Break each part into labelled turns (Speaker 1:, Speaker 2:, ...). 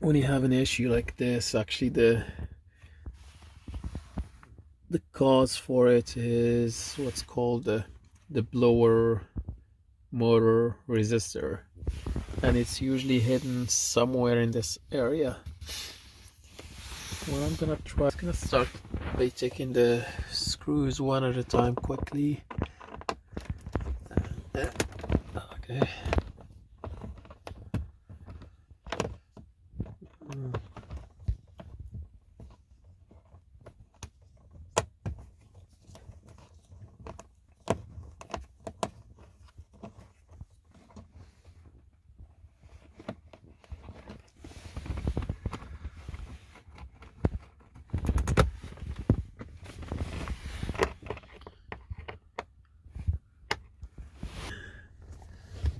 Speaker 1: when you have an issue like this, actually the cause for it is what's called the blower motor resistor, and it's usually hidden somewhere in this area. What I'm gonna try, I'm gonna start by taking the screws one at a time quickly. Okay.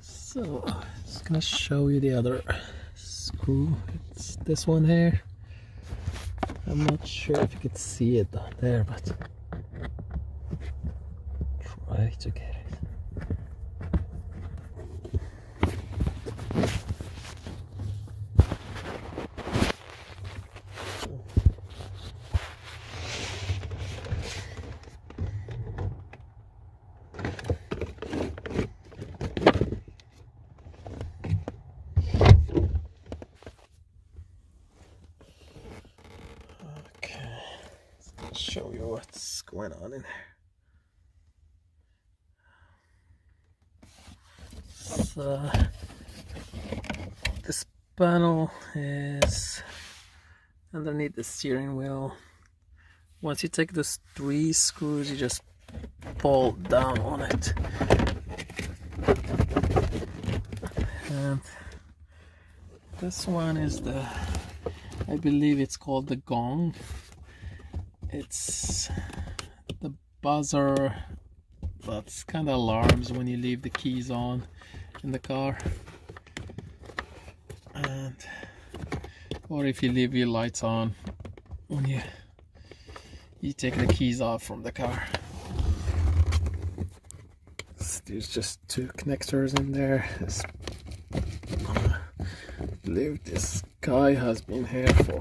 Speaker 1: So, just gonna show you the other screw. It's this one here. I'm not sure if you could see it down there, but try to get it. Okay, let's show you what's going on in there. So, this panel is underneath the steering wheel. Once you take those 3 screws, you just pull down on it, and this one is the, I believe it's called the gong. It's the buzzer that's kind of alarms when you leave the keys on in the car, and or if you leave your lights on when you take the keys off from the car. There's just 2 connectors in there. I believe this guy has been here for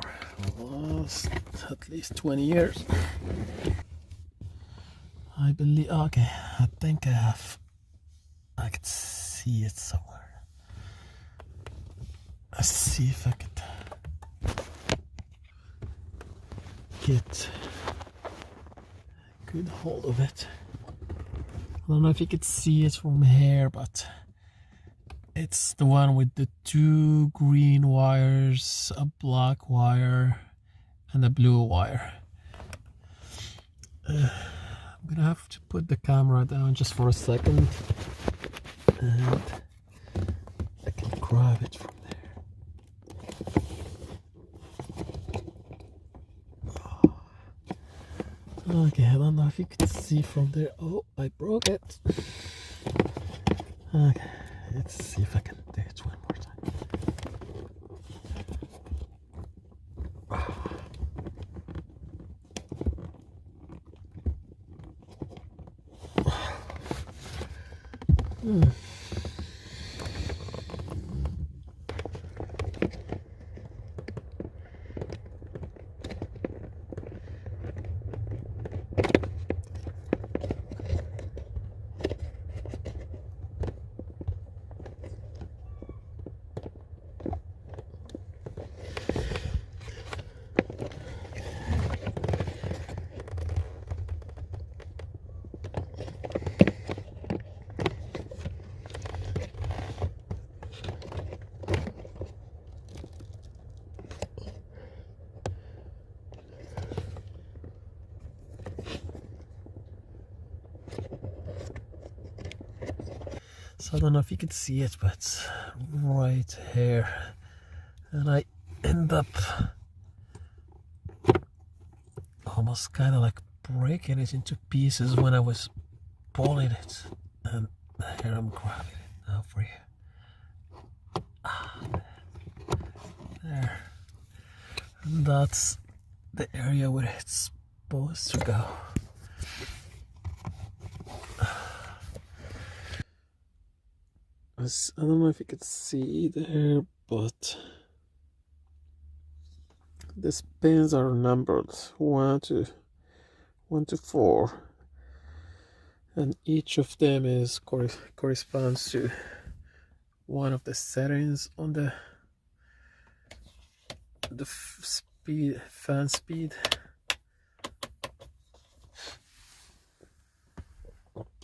Speaker 1: the last at least 20 years. I believe, okay, I think I could see it somewhere. Let's see if I could get a good hold of it. I don't know if you could see it from here, but it's the one with the 2 green wires, a black wire, and a blue wire. I'm gonna have to put the camera down just for a second, and I can grab it from there. Okay, I don't know if you could see from there. Oh, I broke it. Okay, let's see if I can do it one more time. So I don't know if you can see it, but it's right here, and I end up almost kind of like breaking it into pieces when I was pulling it, and here I'm grabbing it now for you. There, and that's the area where it's supposed to go. I don't know if you could see there, but these pins are numbered 1 to 4, and each of them is corresponds to one of the settings on the fan speed.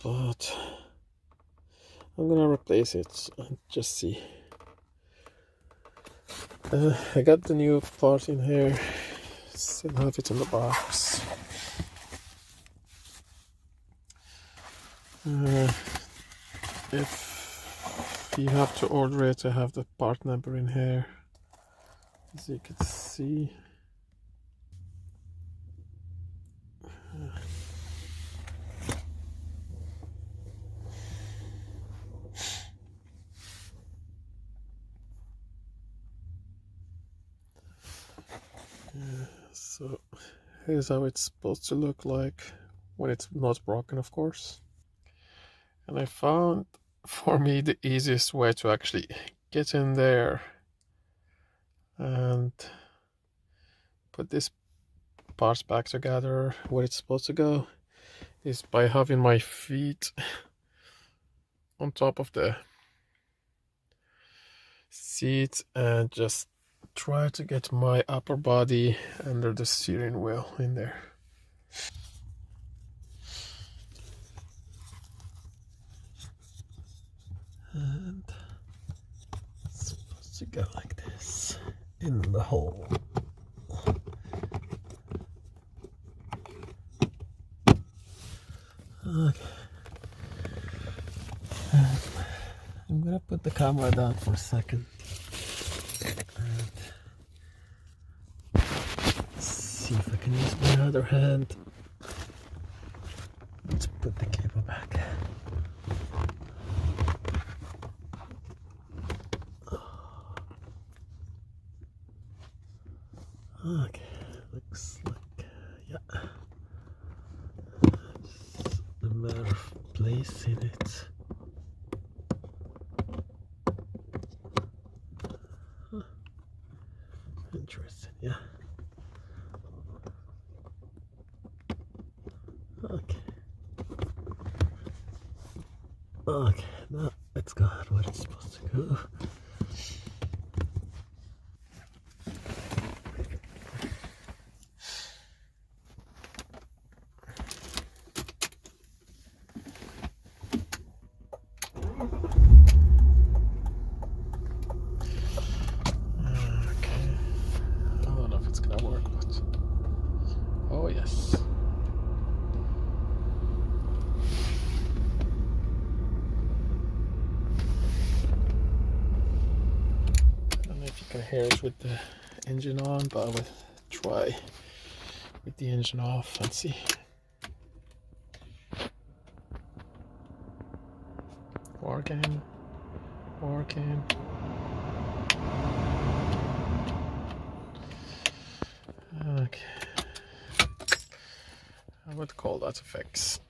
Speaker 1: But I'm gonna replace it and just see. I got the new part in here, still have it in the box. If you have to order it, I have the part number in here, as you can see. So here's how it's supposed to look like when it's not broken, of course. And I found, for me, the easiest way to actually get in there and put this parts back together where it's supposed to go is by having my feet on top of the seat and just try to get my upper body under the steering wheel in there. And it's supposed to go like this in the hole. Okay. I'm gonna put the camera down for a second and see if I can use my other hand to put the cable back. Okay, looks like, yeah, just a matter of placing it. Huh. Interesting, yeah. Okay. Okay, now it's got where it's supposed to go. Oh yes. I don't know if you can hear it with the engine on, but I will try with the engine off and see. Working. Okay. I would call that a fix.